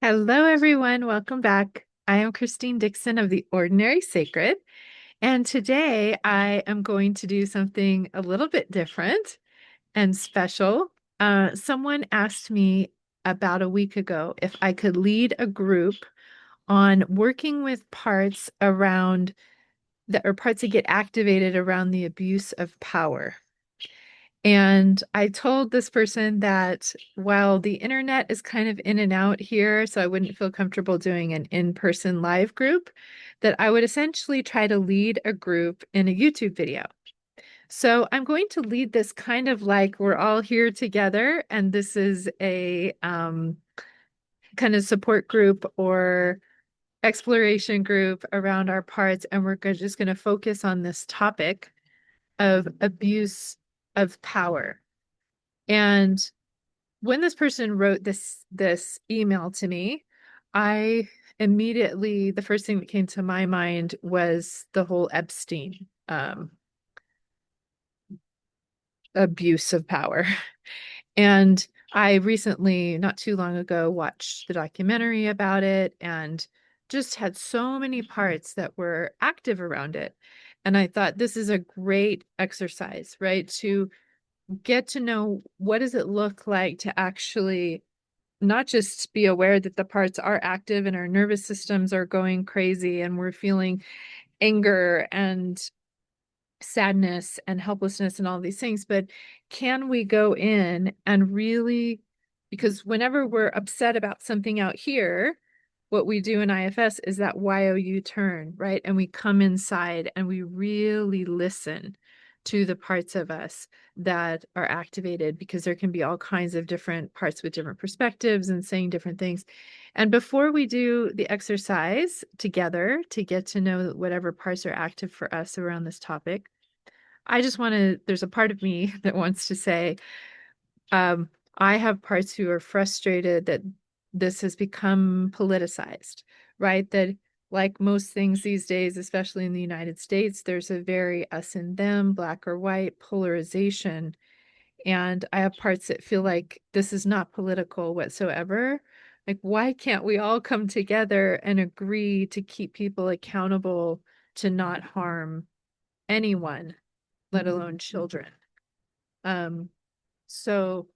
Hello, everyone. Welcome back. I am Christine Dixon of The Ordinary Sacred, and today I am going to do something a little bit different and special. Someone asked me about a week ago if I could lead a group on working with parts around parts that get activated around the abuse of power. And I told this person that while the internet is kind of in and out here, so I wouldn't feel comfortable doing an in-person live group, that I would essentially try to lead a group in a YouTube video. So I'm going to lead this kind of like we're all here together, and this is a kind of support group or exploration group around our parts, and just going to focus on this topic of abuse of power. And when this person wrote this email to me, I immediately the first thing that came to my mind was the whole Epstein abuse of power. And I recently, not too long ago, watched the documentary about it and just had so many parts that were active around it. And I thought this is a great exercise, right? To get to know what does it look like to actually not just be aware that the parts are active and our nervous systems are going crazy and we're feeling anger and sadness and helplessness and all these things, but can we go in and really, because whenever we're upset about something out here, what we do in IFS is that YOU turn, right? And we come inside and we really listen to the parts of us that are activated because there can be all kinds of different parts with different perspectives and saying different things. And before we do the exercise together to get to know whatever parts are active for us around this topic, there's a part of me that wants to say, um, I have parts who are frustrated that this has become politicized, right? That, like most things these days, especially in the United States, there's a very us and them, black or white polarization. And I have parts that feel like this is not political whatsoever. Like, why can't we all come together and agree to keep people accountable to not harm anyone, let alone children? Um, so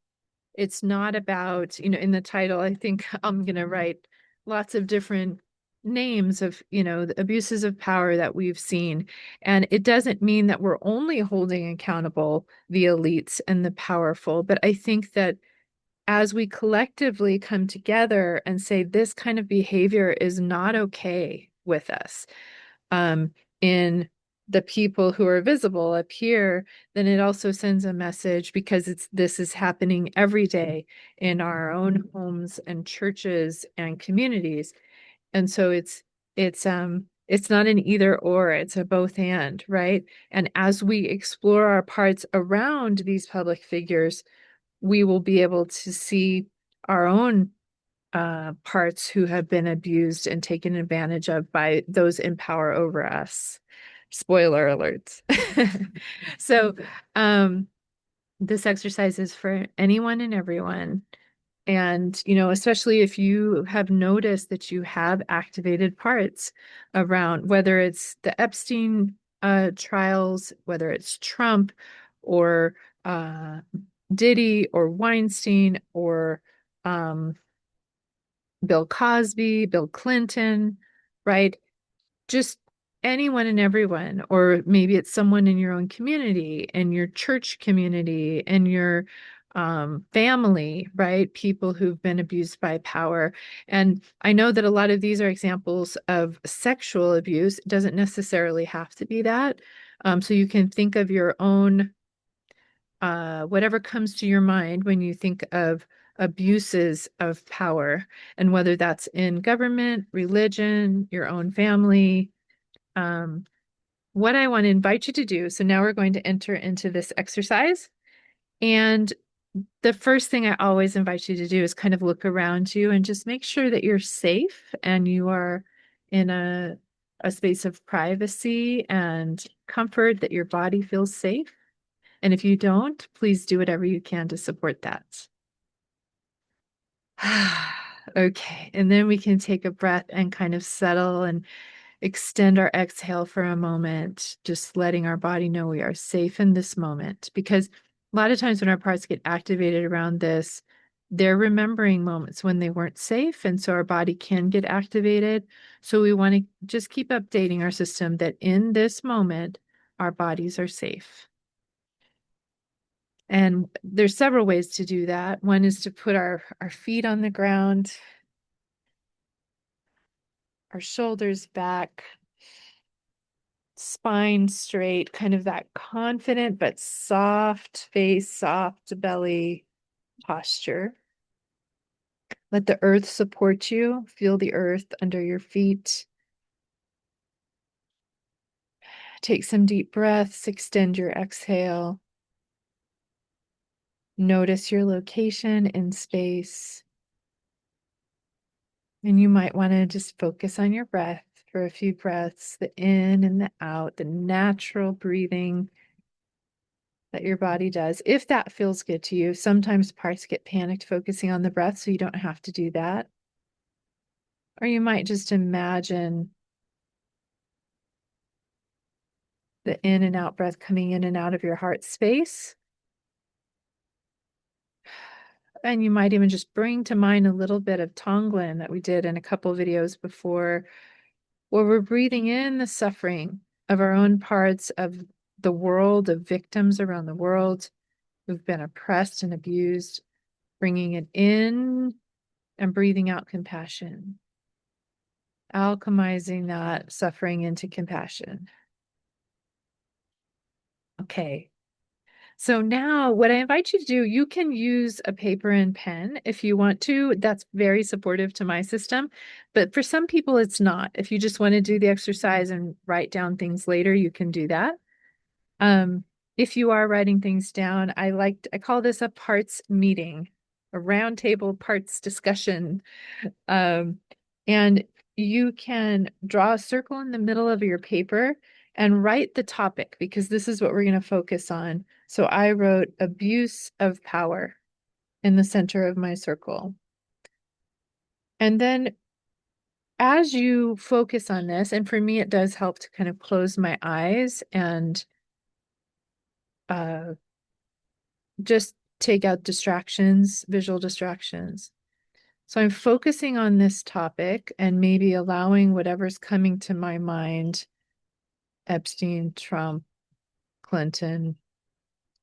it's not about, in the title, I think I'm going to write lots of different names of, the abuses of power that we've seen. And it doesn't mean that we're only holding accountable the elites and the powerful, but I think that as we collectively come together and say this kind of behavior is not okay with us, in the people who are visible up here, then it also sends a message because this is happening every day in our own homes and churches and communities. And so it's not an either or, it's a both and, right? And as we explore our parts around these public figures, we will be able to see our own parts who have been abused and taken advantage of by those in power over us. Spoiler alerts. So, um, this exercise is for anyone and everyone. And, especially if you have noticed that you have activated parts around, whether it's the Epstein trials, whether it's Trump or uh, Diddy or Weinstein or Bill Cosby, Bill Clinton, right? Just anyone and everyone, or maybe it's someone in your own community, in your church community, in your family, right? People who've been abused by power. And I know that a lot of these are examples of sexual abuse. It doesn't necessarily have to be that. So you can think of your own, whatever comes to your mind when you think of abuses of power, and whether that's in government, religion, your own family. Um, what I want to invite you to do, so now we're going to enter into this exercise. And the first thing I always invite you to do is kind of look around you and just make sure that you're safe and you are in a space of privacy and comfort, that your body feels safe. And if you don't, please do whatever you can to support that. Okay, and then we can take a breath and kind of settle and extend our exhale for a moment, just letting our body know we are safe in this moment. Because a lot of times when our parts get activated around this, they're remembering moments when they weren't safe. And so our body can get activated. So we want to just keep updating our system that in this moment, our bodies are safe. And there's several ways to do that. One is to put our feet on the ground, our shoulders back, spine straight, kind of that confident but soft face, soft belly posture. Let the earth support you. Feel the earth under your feet. Take some deep breaths, extend your exhale. Notice your location in space. And you might want to just focus on your breath for a few breaths, the in and the out, the natural breathing that your body does, if that feels good to you. Sometimes parts get panicked focusing on the breath, so you don't have to do that. Or you might just imagine the in and out breath coming in and out of your heart space. And you might even just bring to mind a little bit of Tonglen that we did in a couple videos before, where we're breathing in the suffering of our own parts of the world, of victims around the world who've been oppressed and abused, bringing it in and breathing out compassion, alchemizing that suffering into compassion. Okay. So now what I invite you to do, you can use a paper and pen if you want to. That's very supportive to my system. But for some people, it's not. If you just want to do the exercise and write down things later, you can do that. If you are writing things down, I call this a parts meeting, a roundtable parts discussion. Um, and you can draw a circle in the middle of your paper and write the topic, because this is what we're going to focus on. So I wrote abuse of power in the center of my circle. And then as you focus on this, and for me, it does help to kind of close my eyes and uh, just take out distractions, visual distractions. So I'm focusing on this topic and maybe allowing whatever's coming to my mind: Epstein, Trump, Clinton,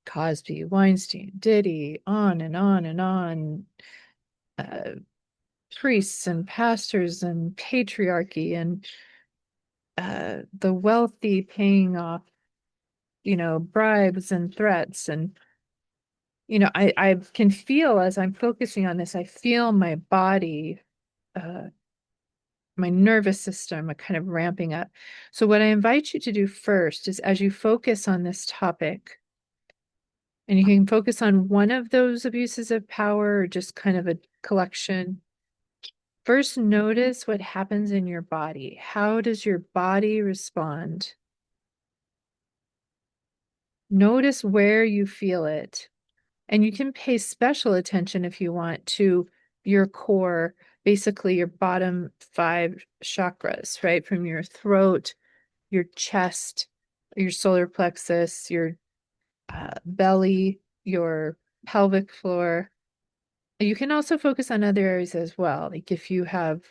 Cosby, Weinstein, Diddy, on and on and on. Uh, Priests and pastors and patriarchy and the wealthy paying off, bribes and threats. And, I can feel, as I'm focusing on this, I feel my body, my nervous system kind of ramping up. So what I invite you to do first is, as you focus on this topic, and you can focus on one of those abuses of power or just kind of a collection, first notice what happens in your body. How does your body respond? Notice where you feel it. And you can pay special attention if you want to your core, basically your bottom 5 chakras, right? From your throat, your chest, your solar plexus, your belly, your pelvic floor. You can also focus on other areas as well. Like if you have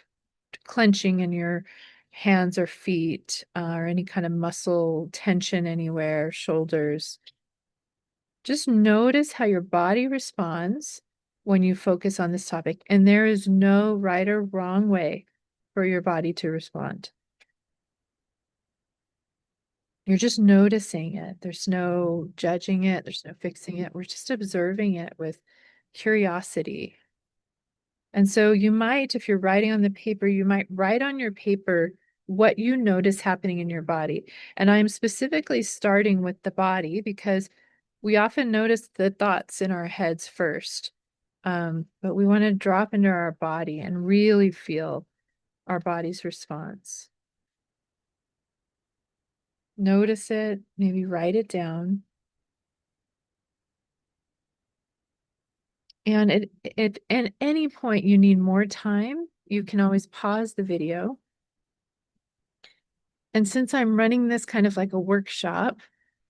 clenching in your hands or feet, or any kind of muscle tension anywhere, shoulders. Just notice how your body responds when you focus on this topic. And there is no right or wrong way for your body to respond. You're just noticing it. There's no judging it. There's no fixing it. We're just observing it with curiosity. And so you might, if you're writing on the paper, you might write on your paper what you notice happening in your body. And I'm specifically starting with the body because we often notice the thoughts in our heads first. But we want to drop into our body and really feel our body's response. Notice it, maybe write it down. And at any point you need more time, you can always pause the video. And since I'm running this kind of like a workshop,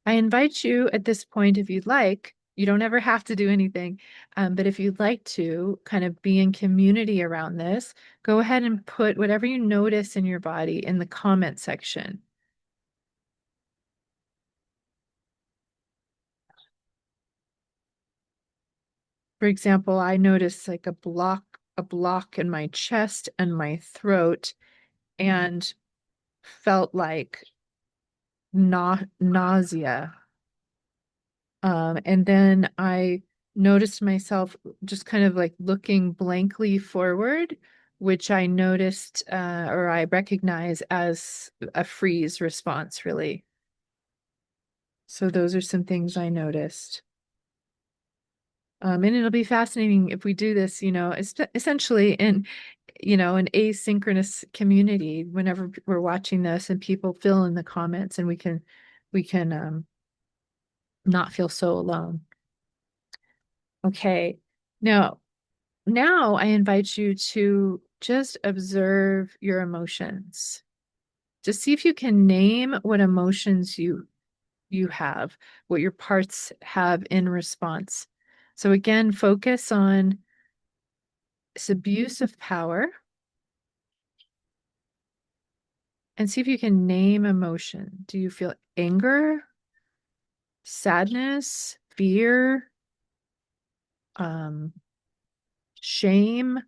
I invite you at this point, if you'd like, you don't ever have to do anything, but if you'd like to kind of be in community around this, go ahead and put whatever you notice in your body in the comment section. For example, I noticed like a block in my chest and my throat, and felt like nausea. And then I noticed myself just kind of like looking blankly forward, which I noticed or I recognize as a freeze response, really. So those are some things I noticed. And it'll be fascinating if we do this, essentially an asynchronous community whenever we're watching this and people fill in the comments, and we can not feel so alone. Okay. Now I invite you to just observe your emotions. Just see if you can name what emotions you have, what your parts have in response. So again, focus on this abuse of power and see if you can name emotion. Do you feel anger, sadness, fear, um, shame,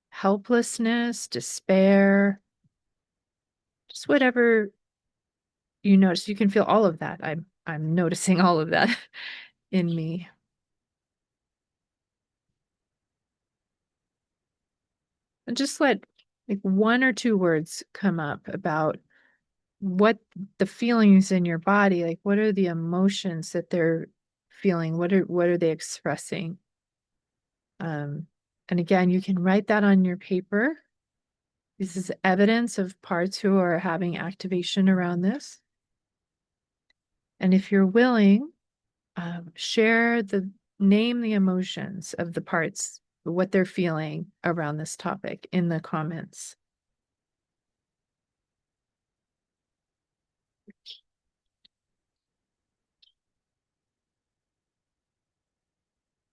helplessness, despair, just whatever you notice? You can feel all of that. I'm noticing all of that in me. And just let like one or two words come up about what the feelings in your body, like what are the emotions that they're feeling? What are they expressing? Um, and again, you can write that on your paper. This is evidence of parts who are having activation around this. And if you're willing, name the emotions of the parts, what they're feeling around this topic in the comments.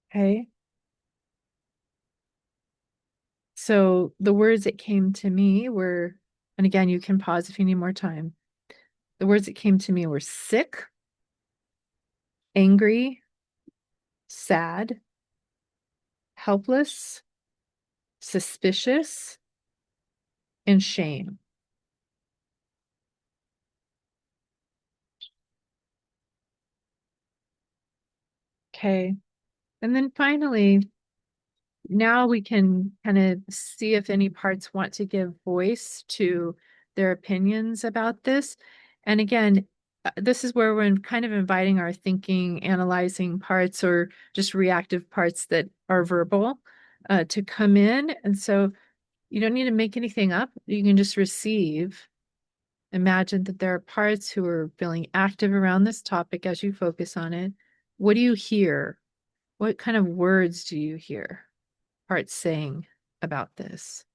Okay. So the words that came to me were, and again, you can pause if you need more time. The words that came to me were sick, angry, sad, helpless, suspicious, and shame. Okay. And then finally, now we can kind of see if any parts want to give voice to their opinions about this. And again, this is where we're kind of inviting our thinking, analyzing parts or just reactive parts that are verbal to come in. And so you don't need to make anything up. You can just receive. Imagine that there are parts who are feeling active around this topic as you focus on it. What do you hear? What kind of words do you hear parts saying about this?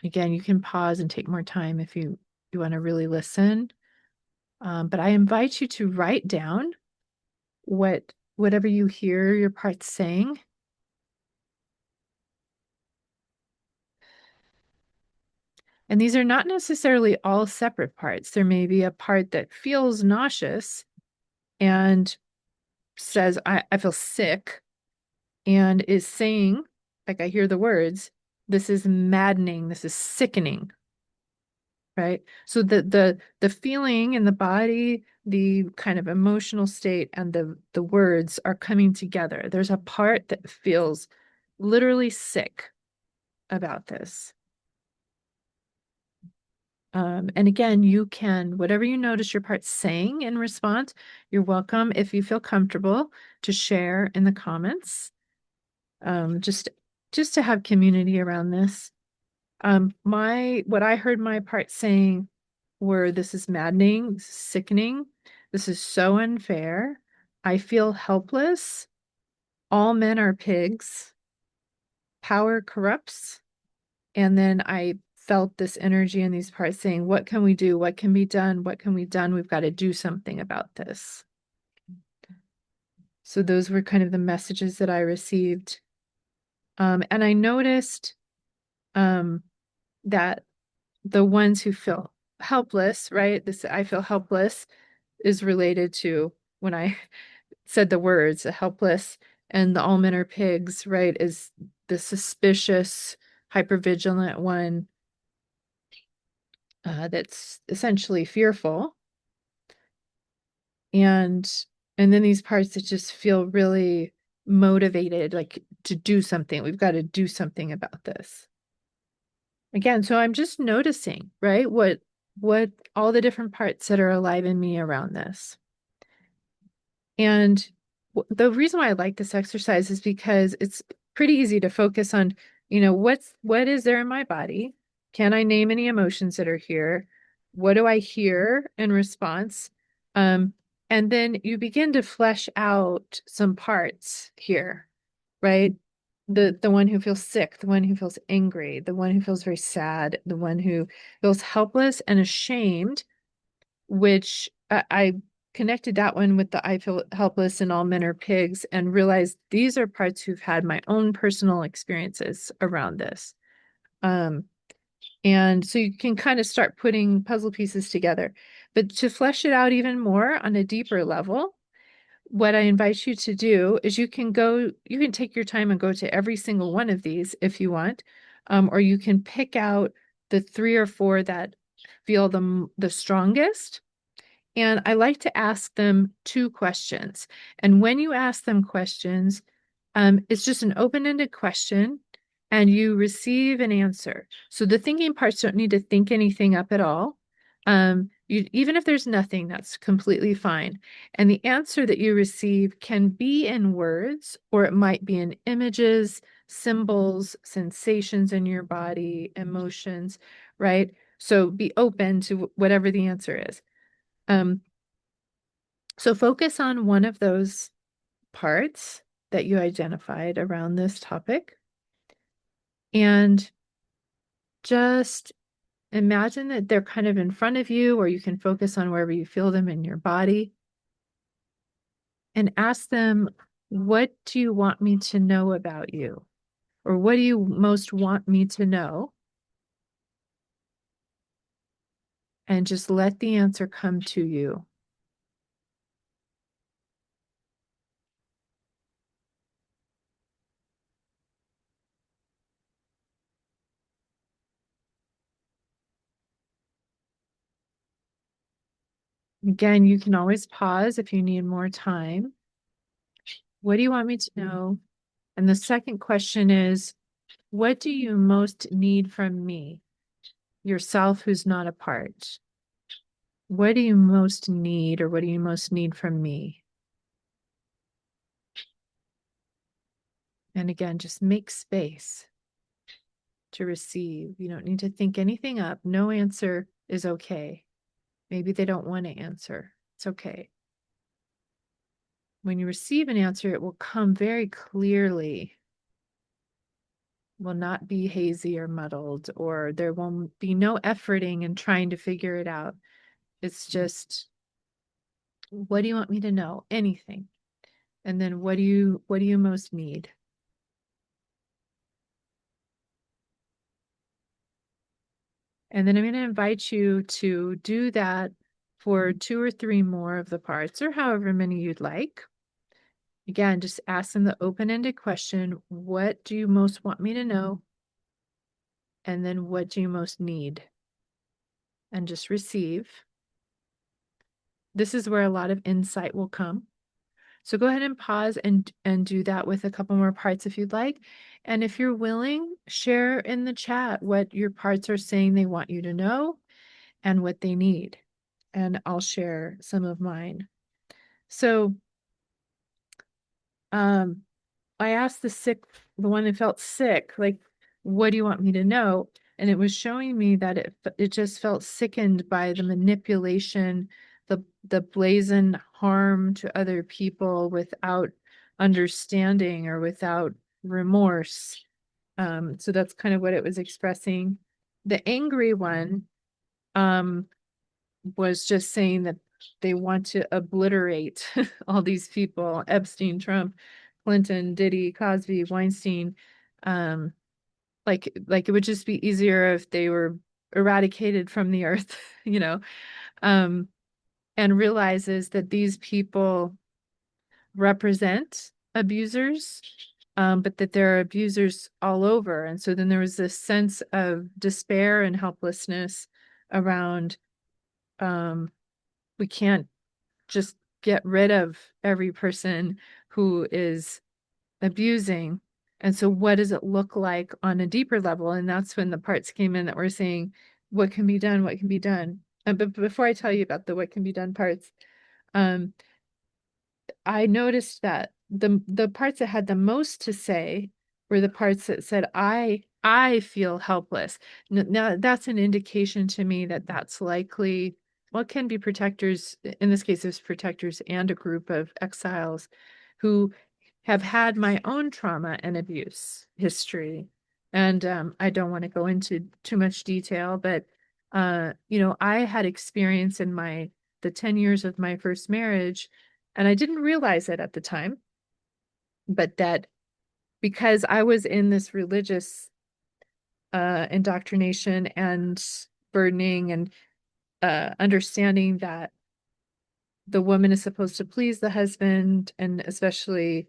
Again, you can pause and take more time if you want to really listen. But I invite you to write down whatever you hear your parts saying. And these are not necessarily all separate parts. There may be a part that feels nauseous and says, I feel sick, and is saying, like I hear the words, this is maddening, this is sickening, right? So the feeling in the body, the kind of emotional state, and the words are coming together. There's a part that feels literally sick about this. And again, you can, whatever you notice your part saying in response, you're welcome, if you feel comfortable, to share in the comments. Just to have community around this. What I heard my part saying or this is maddening, this is sickening, this is so unfair, I feel helpless, all men are pigs, power corrupts. And then I felt this energy in these parts saying, what can we do? What can be done? What can be done? We've got to do something about this. So those were kind of the messages that I received. And I noticed that the ones who feel helpless, right? This I feel helpless is related to when I said the words helpless, and the all men are pigs, right? Is the suspicious, hypervigilant one that's essentially fearful. And then these parts that just feel really motivated, like to do something. We've got to do something about this. Again, so I'm just noticing, right? What all the different parts that are alive in me around this. And the reason why I like this exercise is because it's pretty easy to focus on, what is there in my body? Can I name any emotions that are here? What do I hear in response? Um, and then you begin to flesh out some parts here, right? The one who feels sick, the one who feels angry, the one who feels very sad, the one who feels helpless and ashamed, which I connected that one with the I feel helpless and all men are pigs and realized these are parts who've had my own personal experiences around this. And so you can kind of start putting puzzle pieces together. But to flesh it out even more on a deeper level, what I invite you to do is you can take your time and go to every single one of these if you want, or you can pick out the 3 or 4 that feel the strongest. And I like to ask them 2 questions. And when you ask them questions, it's just an open-ended question and you receive an answer. So the thinking parts don't need to think anything up at all. Even if there's nothing, that's completely fine. And the answer that you receive can be in words, or it might be in images, symbols, sensations in your body, emotions, right? So be open to whatever the answer is. Um, so focus on one of those parts that you identified around this topic and just imagine that they're kind of in front of you, or you can focus on wherever you feel them in your body and ask them, what do you want me to know about you? Or what do you most want me to know? And just let the answer come to you. Again, you can always pause if you need more time. What do you want me to know? And the second question is, what do you most need from me? Yourself who's not a part. What do you most need, or what do you most need from me? And again, just make space to receive. You don't need to think anything up. No answer is okay. Maybe they don't want to answer. It's okay. When you receive an answer, it will come very clearly, will not be hazy or muddled, or there won't be no efforting and trying to figure it out. It's just, what do you want me to know? Anything. And then what do you most need? And then I'm going to invite you to do that for 2 or 3 more of the parts, or however many you'd like. Again, just ask them the open-ended question, what do you most want me to know? And then what do you most need? And just receive. This is where a lot of insight will come. So go ahead and pause and do that with a couple more parts if you'd like. And if you're willing, share in the chat what your parts are saying they want you to know and what they need. And I'll share some of mine. So I asked the one that felt sick, like, what do you want me to know? And it was showing me that it just felt sickened by the manipulation, the blazing harm to other people without understanding or without remorse. So that's kind of what it was expressing. The angry one um, was just saying that they want to obliterate all these people, Epstein, Trump, Clinton, Diddy, Cosby, Weinstein. Um, like it would just be easier if they were eradicated from the earth, you know, um, and realizes that these people represent abusers, but that there are abusers all over. And so then there was this sense of despair and helplessness around we can't just get rid of every person who is abusing. And so what does it look like on a deeper level? And that's when the parts came in that were saying, what can be done? What can be done? But before I tell you about the what can be done parts, um, I noticed that the parts that had the most to say were the parts that said, I feel helpless. Now that's an indication to me that that's likely what can be protectors. In this case, there's protectors and a group of exiles who have had my own trauma and abuse history. And I don't want to go into too much detail, but I had experience in the 10 years of my first marriage, and I didn't realize it at the time, but that because I was in this religious indoctrination and burdening and understanding that the woman is supposed to please the husband, and especially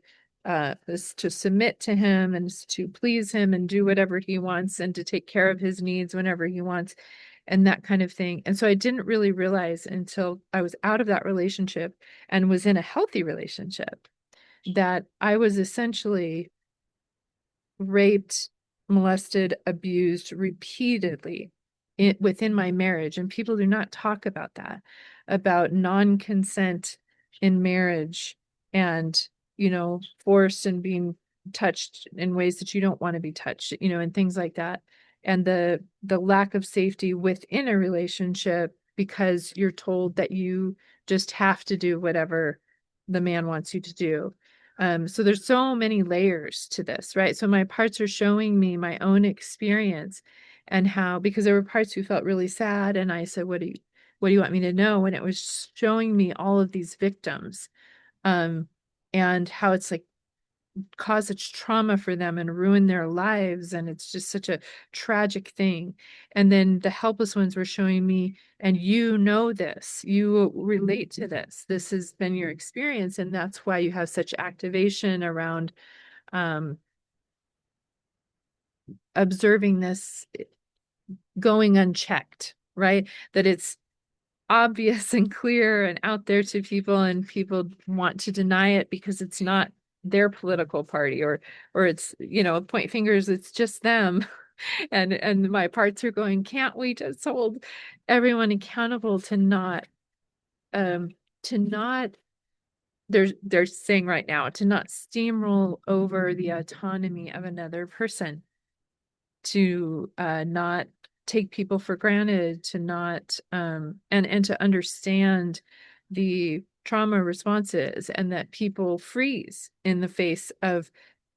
is to submit to him and to please him and do whatever he wants and to take care of his needs whenever he wants and that kind of thing. And so I didn't really realize until I was out of that relationship and was in a healthy relationship that I was essentially raped, molested, abused repeatedly within my marriage. And people do not talk about that, about non-consent in marriage and, forced and being touched in ways that you don't want to be touched, and things like that. And the lack of safety within a relationship because you're told that you just have to do whatever the man wants you to do. So there's so many layers to this, right? So my parts are showing me my own experience and how, because there were parts who felt really sad, and I said, what do you want me to know? And it was showing me all of these victims, and how it's like cause such trauma for them and ruin their lives. And it's just such a tragic thing. And then the helpless ones were showing me, and this, you relate to this. This has been your experience. And that's why you have such activation around observing this going unchecked, right? That it's obvious and clear and out there to people, and people want to deny it because it's not their political party, or it's point fingers, it's just them. And my parts are going, can't we just hold everyone accountable to not um to not they're saying right now to not steamroll over the autonomy of another person, to not take people for granted, to not and to understand the trauma responses, and that people freeze in the face of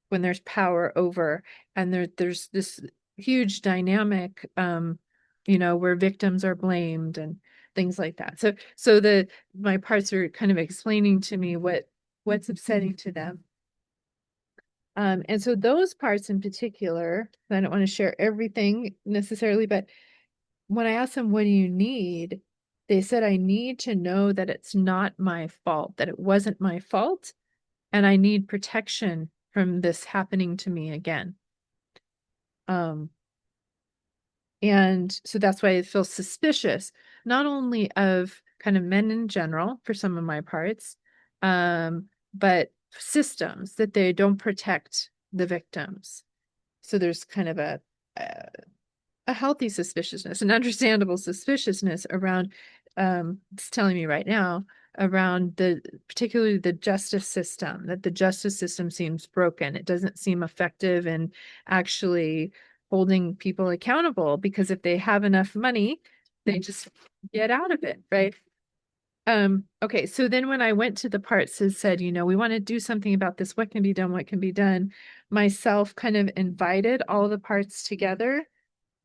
when there's power over, and there's this huge dynamic where victims are blamed and things like that. So my parts are kind of explaining to me what's upsetting to them. And so those parts in particular, I don't want to share everything necessarily, but when I asked them, what do you need? They said, I need to know that it's not my fault, that it wasn't my fault, and I need protection from this happening to me again. And so that's why it feels suspicious, not only of kind of men in general for some of my parts, but systems that they don't protect the victims. So there's kind of a healthy suspiciousness, an understandable suspiciousness around, it's telling me right now, around particularly the justice system, that the justice system seems broken. It doesn't seem effective in actually holding people accountable, because if they have enough money, they just get out of it, right? Okay, so then when I went to the parts that said, we want to do something about this, what can be done, what can be done, myself kind of invited all the parts together,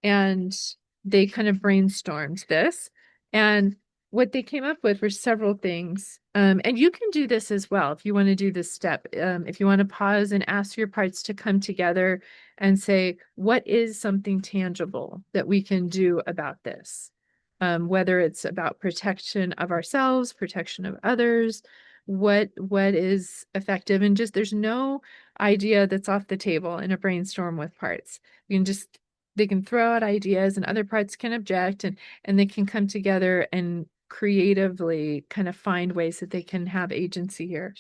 and they kind of brainstormed this. And what they came up with were several things. And you can do this as well if you want to do this step. If you want to pause and ask your parts to come together and say, what is something tangible that we can do about this? Whether it's about protection of ourselves, protection of others, what is effective, and just there's no idea that's off the table in a brainstorm with parts. You can just they can throw out ideas and other parts can object, and they can come together and creatively kind of find ways that they can have agency here.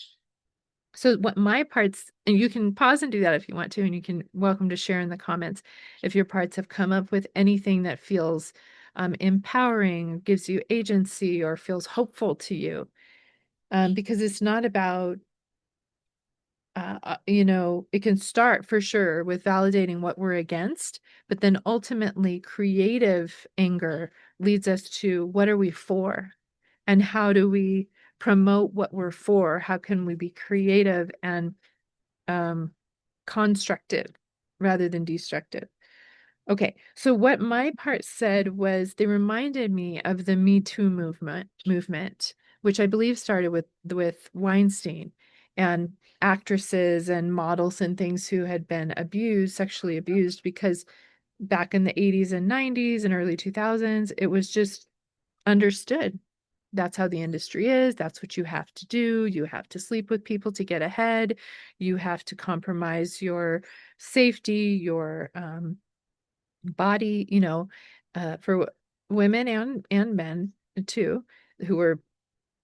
So what my parts, and you can pause and do that if you want to, and you can welcome to share in the comments if your parts have come up with anything that feels empowering, gives you agency, or feels hopeful to you. Because it's not about it can start for sure with validating what we're against, but then ultimately creative anger leads us to what are we for? And how do we promote what we're for? How can we be creative and constructive rather than destructive? Okay, so what my part said was they reminded me of the Me Too movement, which I believe started with Weinstein and actresses and models and things who had been abused, sexually abused, because back in the 80s and 90s and early 2000s, it was just understood. That's how the industry is. That's what you have to do. You have to sleep with people to get ahead. You have to compromise your safety, your body, for women and men too, who were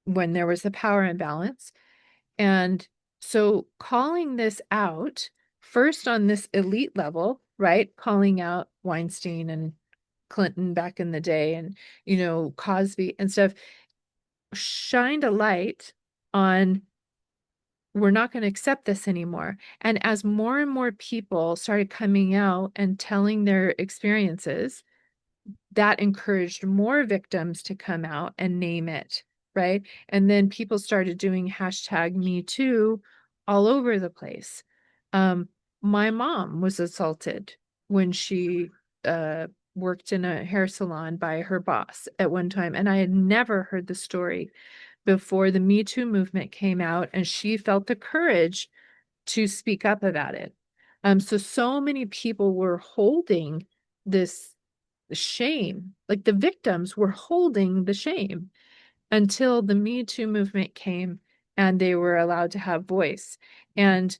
when there was a power imbalance. And so calling this out first on this elite level, right? Calling out Weinstein and Clinton back in the day, and Cosby and stuff, shined a light on we're not going to accept this anymore. And as more and more people started coming out and telling their experiences, that encouraged more victims to come out and name it, right? And then people started doing hashtag Me Too all over the place. My mom was assaulted when she worked in a hair salon by her boss at one time, and I had never heard the story before the Me Too movement came out, and she felt the courage to speak up about it. So many people were holding this shame, like the victims were holding the shame until the Me Too movement came and they were allowed to have voice. And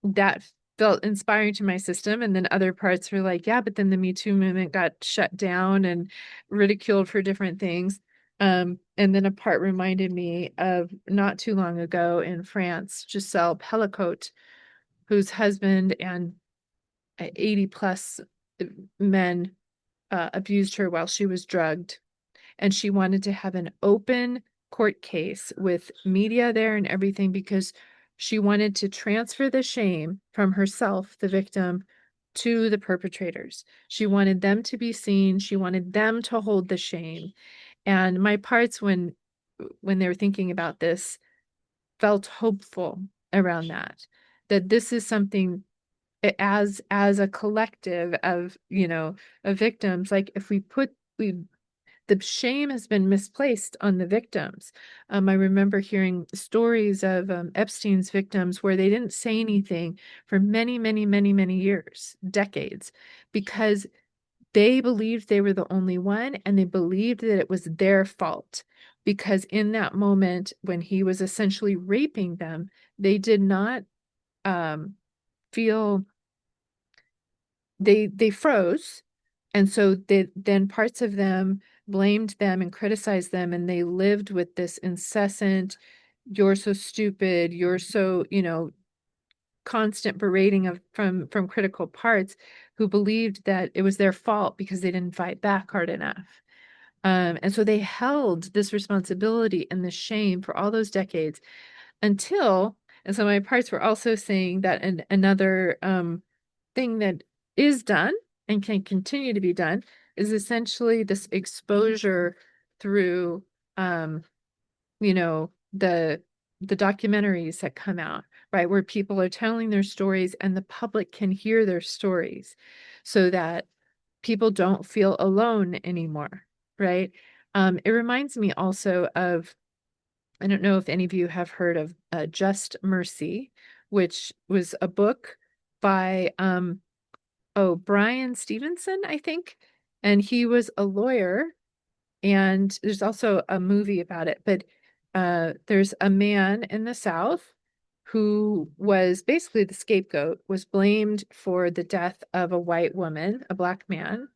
that felt inspiring to my system. And then other parts were like, yeah, but then the Me Too movement got shut down and ridiculed for different things. And then a part reminded me of not too long ago in France, Giselle Pellicotte, whose husband and 80 plus men abused her while she was drugged. And she wanted to have an open court case with media there and everything because she wanted to transfer the shame from herself, the victim, to the perpetrators. She wanted them to be seen. She wanted them to hold the shame. And my parts, when they were thinking about this, felt hopeful around that this is something as a collective of victims, like if we the shame has been misplaced on the victims. I remember hearing stories of Epstein's victims where they didn't say anything for many, many, many, many years, decades, because they believed they were the only one, and they believed that it was their fault. Because in that moment, when he was essentially raping them, they did not feel they froze, and so then parts of them blamed them and criticized them, and they lived with this incessant you're so stupid, you're so constant berating from critical parts who believed that it was their fault because they didn't fight back hard enough. And so they held this responsibility and this shame for all those decades until, and so my parts were also saying that another thing that is done and can continue to be done is essentially this exposure through, you know, the documentaries that come out, right, where people are telling their stories and the public can hear their stories so that people don't feel alone anymore, right? It reminds me also of, I don't know if any of you have heard of Just Mercy, which was a book by Brian Stevenson, I think. And he was a lawyer, and there's also a movie about it. But there's a man in the South who was basically the scapegoat, was blamed for the death of a white woman, a black man.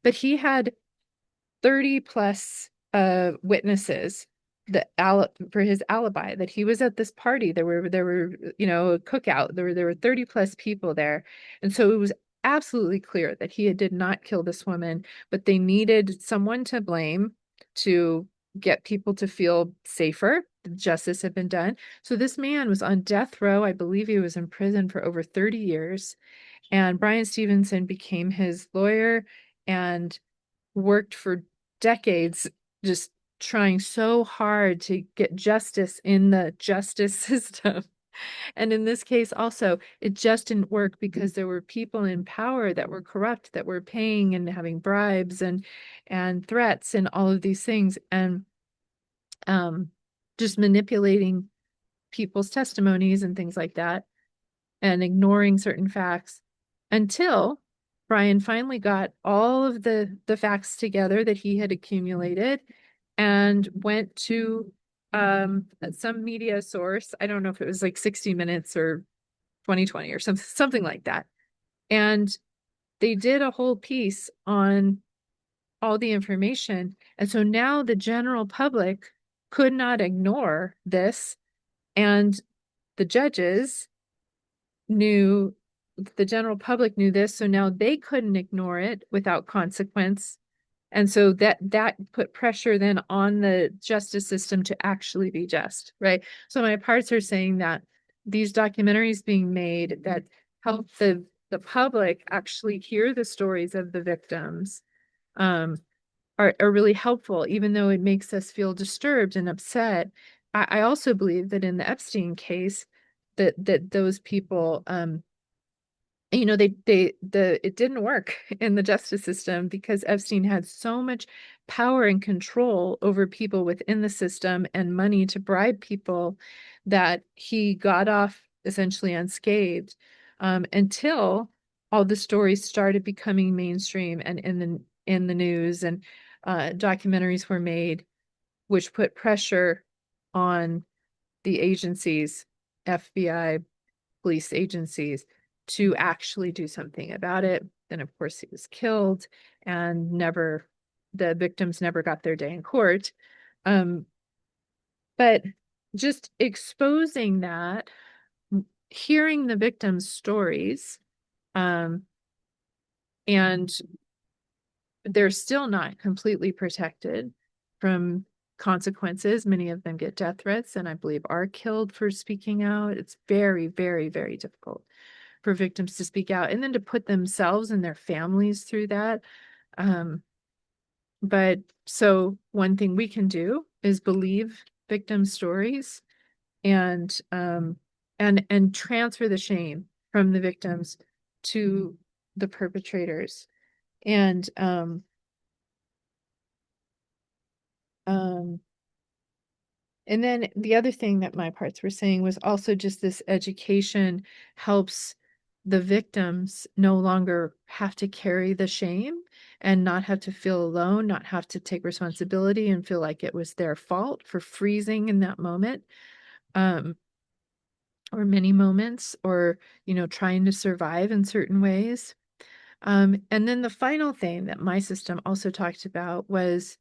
But he had 30 plus witnesses for his alibi that he was at this party. There were a cookout. There were 30 plus people there. And so it was absolutely clear that he did not kill this woman, but they needed someone to blame to get people to feel safer. Justice had been done. So this man was on death row. I believe he was in prison for over 30 years. And Brian Stevenson became his lawyer and worked for decades just trying so hard to get justice in the justice system. And in this case also, it just didn't work because there were people in power that were corrupt, that were paying and having bribes and threats and all of these things, and just manipulating people's testimonies and things like that, and ignoring certain facts until Brian finally got all of the facts together that he had accumulated and went to some media source. I don't know if it was like 60 Minutes or 2020 or something like that. And they did a whole piece on all the information. And so now the general public could not ignore this. And the judges knew, the general public knew this, so now they couldn't ignore it without consequence. And so that put pressure then on the justice system to actually be just, right? So my parts are saying that these documentaries being made that help the public actually hear the stories of the victims are really helpful, even though it makes us feel disturbed and upset. I also believe that in the Epstein case, that those people it didn't work in the justice system because Epstein had so much power and control over people within the system and money to bribe people that he got off essentially unscathed, until all the stories started becoming mainstream and in the news, and documentaries were made which put pressure on the agencies, FBI, police agencies, to actually do something about it. Then, of course, he was killed, and the victims never got their day in court. But just exposing that, hearing the victims' stories, and they're still not completely protected from consequences. Many of them get death threats and I believe are killed for speaking out. It's very, very, very difficult for victims to speak out and then to put themselves and their families through that. But so one thing we can do is believe victim stories and transfer the shame from the victims to the perpetrators. And and then the other thing that my parts were saying was also just this education helps the victims no longer have to carry the shame and not have to feel alone, not have to take responsibility and feel like it was their fault for freezing in that moment, or many moments, or, trying to survive in certain ways. And then the final thing that my system also talked about was,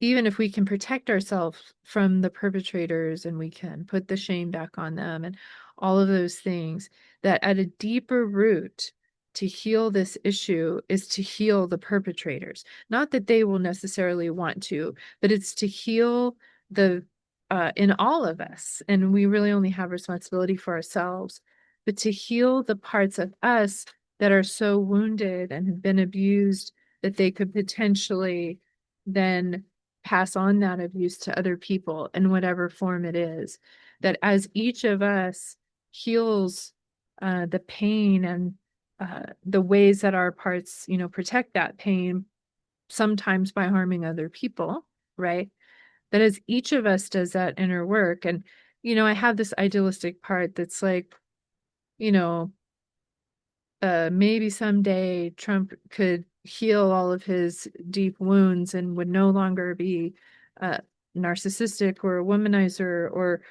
even if we can protect ourselves from the perpetrators and we can put the shame back on them and all of those things, that at a deeper root to heal this issue is to heal the perpetrators. Not that they will necessarily want to, but it's to heal in all of us. And we really only have responsibility for ourselves, but to heal the parts of us that are so wounded and have been abused that they could potentially then pass on that abuse to other people in whatever form it is. That as each of us heals the pain and the ways that our parts, protect that pain, sometimes by harming other people, right? That as each of us does that inner work, and I have this idealistic part that's like, you know, maybe someday Trump could heal all of his deep wounds and would no longer be uh, narcissistic or a womanizer or,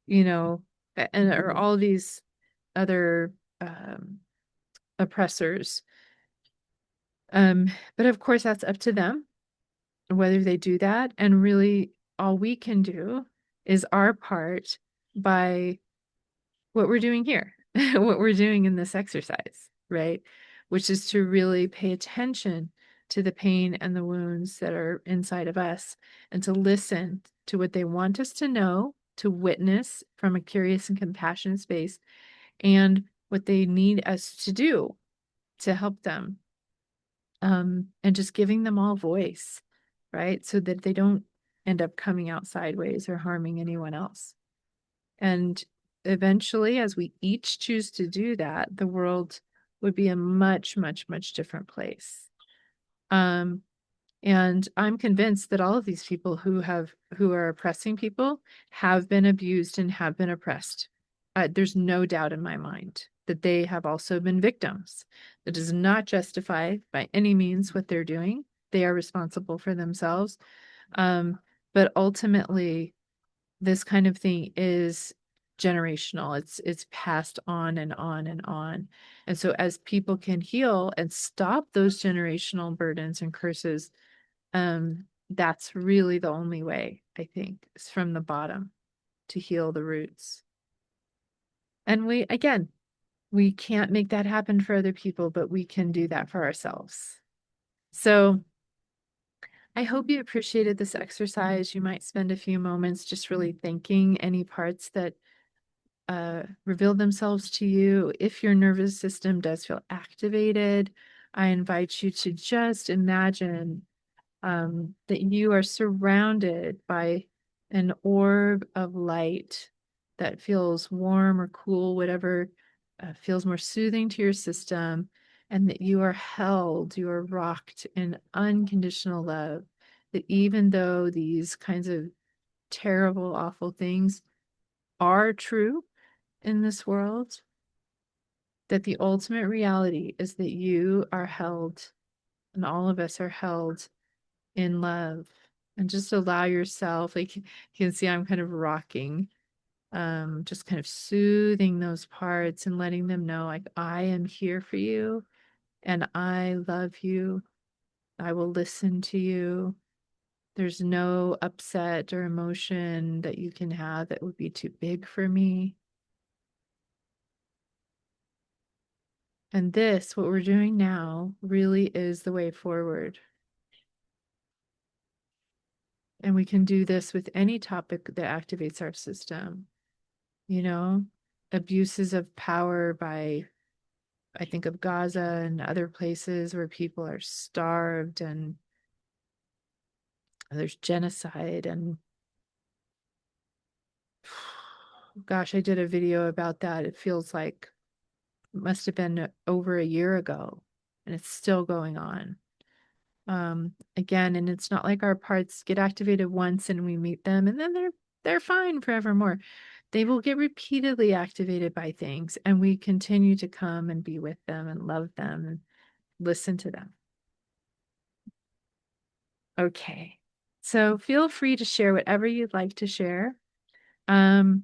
you know, and or all these other oppressors. But of course, that's up to them whether they do that. And really, all we can do is our part by what we're doing here, what we're doing in this exercise, right? Which is to really pay attention to the pain and the wounds that are inside of us and to listen to what they want us to know, to witness from a curious and compassionate space, and what they need us to do to help them. And just giving them all voice, right? So that they don't end up coming out sideways or harming anyone else. And eventually, as we each choose to do that, the world would be a much, much, much different place. Um, and I'm convinced that all of these people who are oppressing people have been abused and have been oppressed. There's no doubt in my mind that they have also been victims. That does not justify by any means what they're doing. They are responsible for themselves. But ultimately, this kind of thing is generational. It's passed on and on and on. And so as people can heal and stop those generational burdens and curses, that's really the only way, I think, is from the bottom to heal the roots. And we can't make that happen for other people, but we can do that for ourselves. So I hope you appreciated this exercise. You might spend a few moments just really thanking any parts that reveal themselves to you. If your nervous system does feel activated, I invite you to just imagine that you are surrounded by an orb of light that feels warm or cool, whatever feels more soothing to your system, and that you are held, you are rocked in unconditional love. That even though these kinds of terrible, awful things are true in this world, that the ultimate reality is that you are held, and all of us are held in love. And just allow yourself, like you can see I'm kind of rocking, just kind of soothing those parts and letting them know, like, I am here for you and I love you. I will listen to you. There's no upset or emotion that you can have that would be too big for me. And this, what we're doing now, really is the way forward. And we can do this with any topic that activates our system. Abuses of power by, I think of Gaza and other places where people are starved and there's genocide. And gosh, I did a video about that. It feels like it must have been over a year ago and it's still going on. Again, and it's not like our parts get activated once and we meet them and then they're fine forevermore. They will get repeatedly activated by things, and we continue to come and be with them and love them and listen to them. Okay. So feel free to share whatever you'd like to share. Um,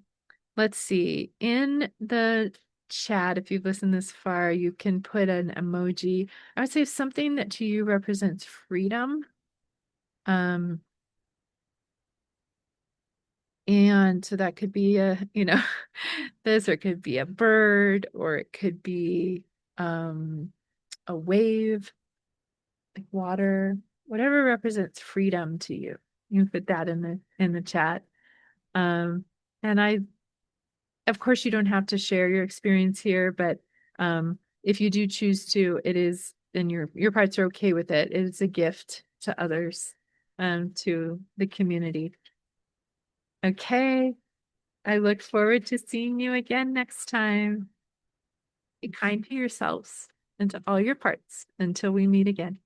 let's see. In the chat, if you've listened this far, you can put an emoji. I would say something that to you represents freedom. Um, and so that could be this, or it could be a bird, or it could be a wave, like water, whatever represents freedom to you. You can put that in the chat. Um, and of course, you don't have to share your experience here, but if you do choose to, it is, and your parts are okay with it, it's a gift to others, to the community. Okay. I look forward to seeing you again next time. Be kind to yourselves and to all your parts until we meet again.